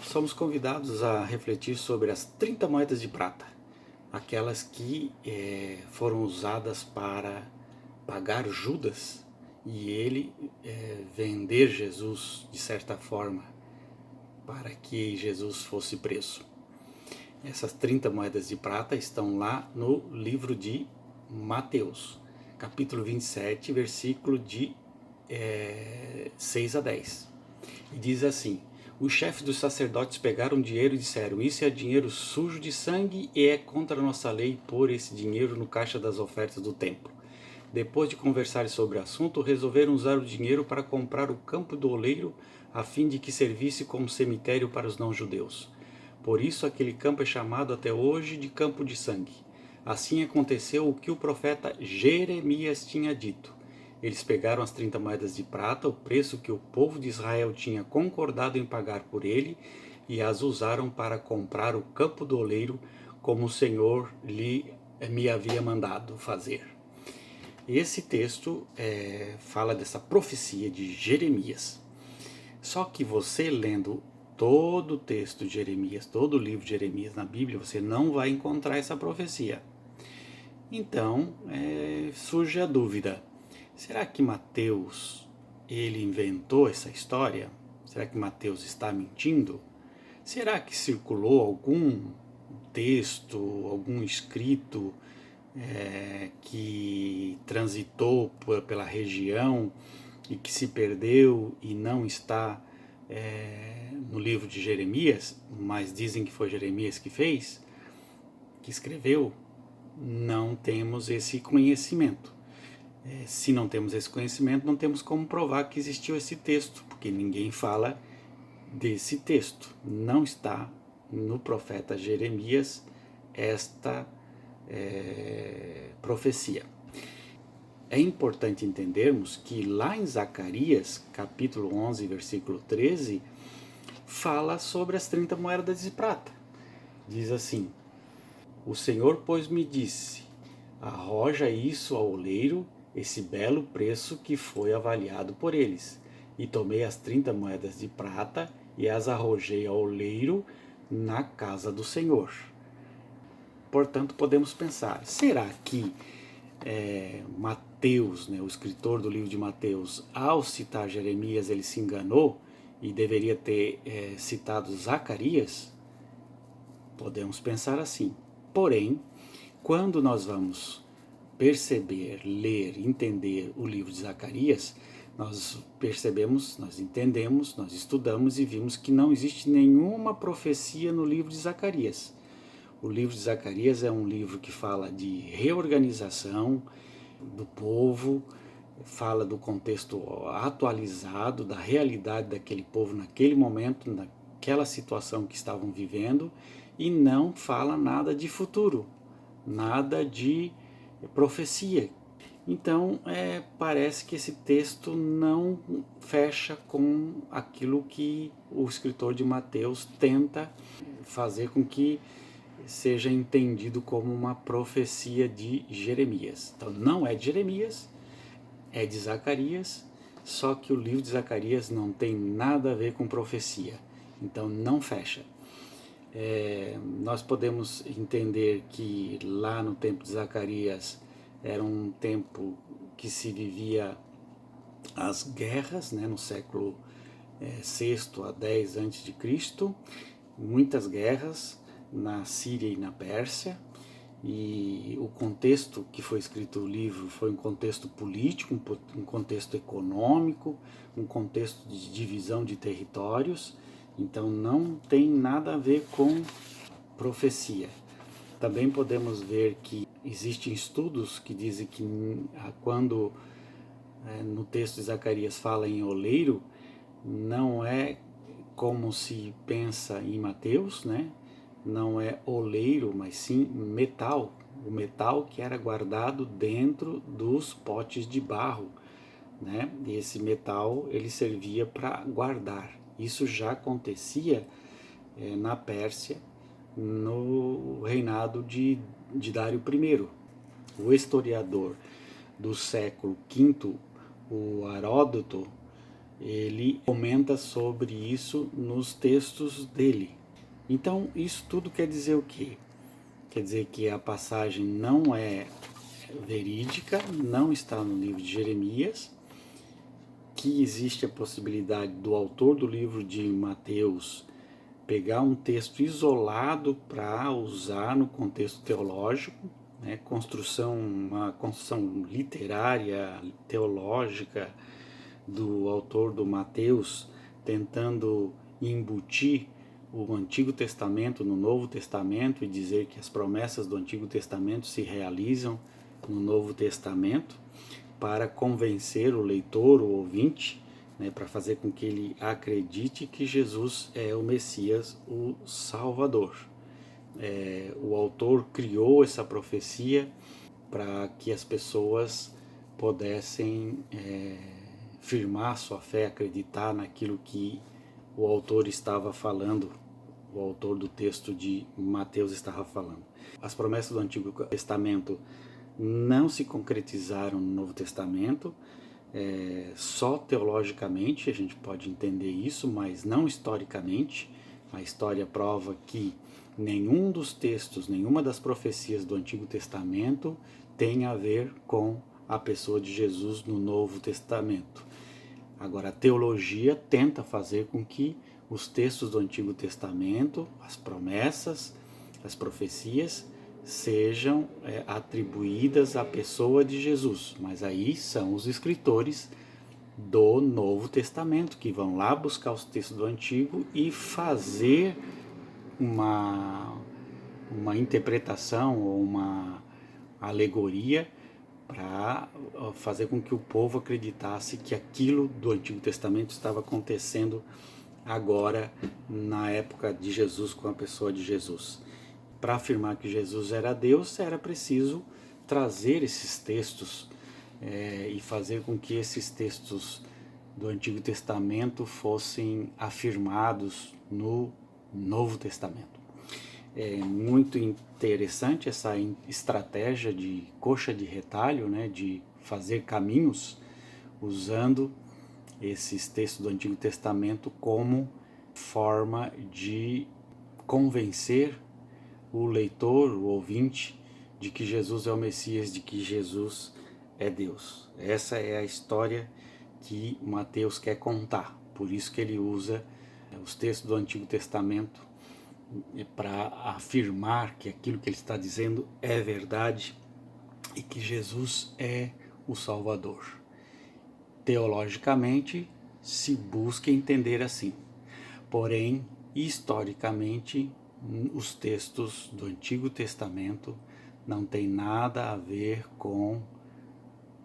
Somos convidados a refletir sobre as 30 moedas de prata, aquelas que foram usadas para pagar Judas e ele vender Jesus de certa forma para que Jesus fosse preso. Essas 30 moedas de prata estão lá no livro de Mateus, capítulo 27, versículo de 6 a 10. E diz assim: os chefes dos sacerdotes pegaram dinheiro e disseram: isso é dinheiro sujo de sangue e é contra a nossa lei pôr esse dinheiro no caixa das ofertas do templo. Depois de conversarem sobre o assunto, resolveram usar o dinheiro para comprar o campo do oleiro, a fim de que servisse como cemitério para os não-judeus. Por isso aquele campo é chamado até hoje de campo de sangue. Assim aconteceu o que o profeta Jeremias tinha dito. Eles pegaram as 30 moedas de prata, o preço que o povo de Israel tinha concordado em pagar por ele, e as usaram para comprar o campo do oleiro, como o Senhor me havia mandado fazer. Esse texto fala dessa profecia de Jeremias. Só que você lendo todo o texto de Jeremias, todo o livro de Jeremias na Bíblia, você não vai encontrar essa profecia. Então, surge a dúvida: será que Mateus ele inventou essa história? Será que Mateus está mentindo? Será que circulou algum texto, algum escrito que transitou pela região e que se perdeu e não está no livro de Jeremias, mas dizem que foi Jeremias que fez, que escreveu? Não temos esse conhecimento. Se não temos esse conhecimento, não temos como provar que existiu esse texto, porque ninguém fala desse texto. Não está no profeta Jeremias esta profecia. É importante entendermos que lá em Zacarias, capítulo 11, versículo 13, fala sobre as 30 moedas de prata. Diz assim: o Senhor, pois, me disse: arroja isso ao oleiro, esse belo preço que foi avaliado por eles. E tomei as 30 moedas de prata e as arrojei ao oleiro na casa do Senhor. Portanto, podemos pensar: será que Mateus, o escritor do livro de Mateus, ao citar Jeremias, ele se enganou e deveria ter citado Zacarias? Podemos pensar assim. Porém, quando nós vamos perceber, ler, entender o livro de Zacarias, nós percebemos, nós entendemos, nós estudamos e vimos que não existe nenhuma profecia no livro de Zacarias. O livro de Zacarias é um livro que fala de reorganização do povo, fala do contexto atualizado, da realidade daquele povo naquele momento, naquela situação que estavam vivendo, e não fala nada de futuro, nada de profecia. Então, parece que esse texto não fecha com aquilo que o escritor de Mateus tenta fazer com que seja entendido como uma profecia de Jeremias. Então, não é de Jeremias, é de Zacarias, só que o livro de Zacarias não tem nada a ver com profecia. Então, não fecha. Nós podemos entender que lá no tempo de Zacarias era um tempo que se vivia as guerras, no século VI a 10 a.C., muitas guerras na Síria e na Pérsia, e o contexto que foi escrito o livro foi um contexto político, um contexto econômico, um contexto de divisão de territórios. Então não tem nada a ver com profecia. Também podemos ver que existem estudos que dizem que quando no texto de Zacarias fala em oleiro, não é como se pensa em Mateus, não é oleiro, mas sim metal. O metal que era guardado dentro dos potes de barro. E esse metal ele servia para guardar. Isso já acontecia na Pérsia, no reinado de Dário I. O historiador do século V, o Heródoto, ele comenta sobre isso nos textos dele. Então, isso tudo quer dizer o quê? Quer dizer que a passagem não é verídica, não está no livro de Jeremias, que existe a possibilidade do autor do livro de Mateus pegar um texto isolado para usar no contexto teológico, né, uma construção literária, teológica do autor do Mateus, tentando embutir o Antigo Testamento no Novo Testamento e dizer que as promessas do Antigo Testamento se realizam no Novo Testamento, para convencer o leitor, o ouvinte, né, para fazer com que ele acredite que Jesus é o Messias, o Salvador. O autor criou essa profecia para que as pessoas pudessem firmar sua fé, acreditar naquilo que o autor estava falando, o autor do texto de Mateus estava falando. As promessas do Antigo Testamento não se concretizaram no Novo Testamento, só teologicamente a gente pode entender isso, mas não historicamente. A história prova que nenhum dos textos, nenhuma das profecias do Antigo Testamento tem a ver com a pessoa de Jesus no Novo Testamento. Agora, a teologia tenta fazer com que os textos do Antigo Testamento, as promessas, as profecias, sejam atribuídas à pessoa de Jesus, mas aí são os escritores do Novo Testamento que vão lá buscar os textos do Antigo e fazer uma interpretação ou uma alegoria para fazer com que o povo acreditasse que aquilo do Antigo Testamento estava acontecendo agora na época de Jesus, com a pessoa de Jesus. Para afirmar que Jesus era Deus, era preciso trazer esses textos e fazer com que esses textos do Antigo Testamento fossem afirmados no Novo Testamento. É muito interessante essa estratégia de coxa de retalho, né, de fazer caminhos usando esses textos do Antigo Testamento como forma de convencer o leitor, o ouvinte, de que Jesus é o Messias, de que Jesus é Deus. Essa é a história que Mateus quer contar. Por isso que ele usa os textos do Antigo Testamento para afirmar que aquilo que ele está dizendo é verdade e que Jesus é o Salvador. Teologicamente, se busca entender assim. Porém, historicamente, os textos do Antigo Testamento não têm nada a ver com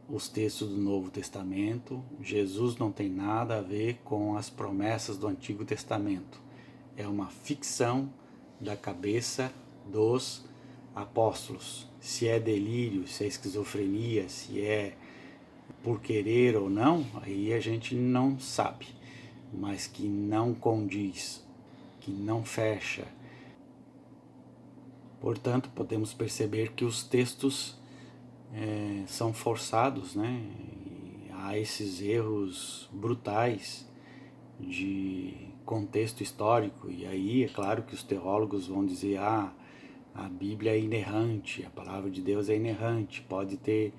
os textos do Novo Testamento. Jesus não tem nada a ver com as promessas do Antigo Testamento. É uma ficção da cabeça dos apóstolos. Se é delírio, se é esquizofrenia, se é por querer ou não, aí a gente não sabe, mas que não condiz, que não fecha. Portanto, podemos perceber que os textos são forçados, né? E há esses erros brutais de contexto histórico, e aí é claro que os teólogos vão dizer: a Bíblia é inerrante, a palavra de Deus é inerrante, pode ter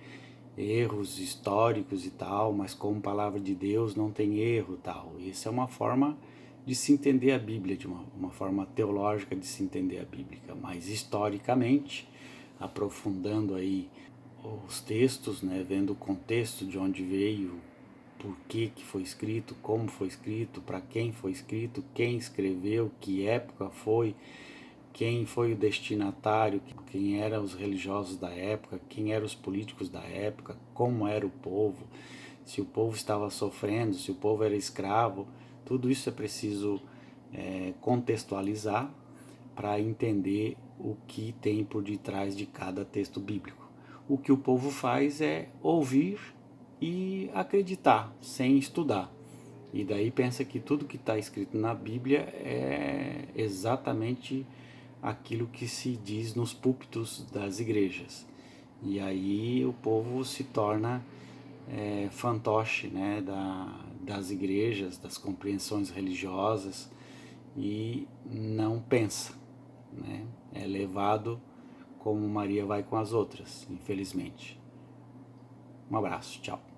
erros históricos e tal, mas como palavra de Deus não tem erro tal. Isso é uma forma de se entender a Bíblia, de uma forma teológica de se entender a Bíblia, mas historicamente, aprofundando aí os textos, né, vendo o contexto de onde veio, por que foi escrito, como foi escrito, para quem foi escrito, quem escreveu, que época foi, quem foi o destinatário, quem eram os religiosos da época, quem eram os políticos da época, como era o povo, se o povo estava sofrendo, se o povo era escravo. Tudo isso é preciso contextualizar para entender o que tem por detrás de cada texto bíblico. O que o povo faz é ouvir e acreditar, sem estudar. E daí pensa que tudo que está escrito na Bíblia é exatamente aquilo que se diz nos púlpitos das igrejas. E aí o povo se torna fantoche, né, das igrejas, das compreensões religiosas e não pensa, né? É levado como Maria vai com as outras, infelizmente. Um abraço, tchau.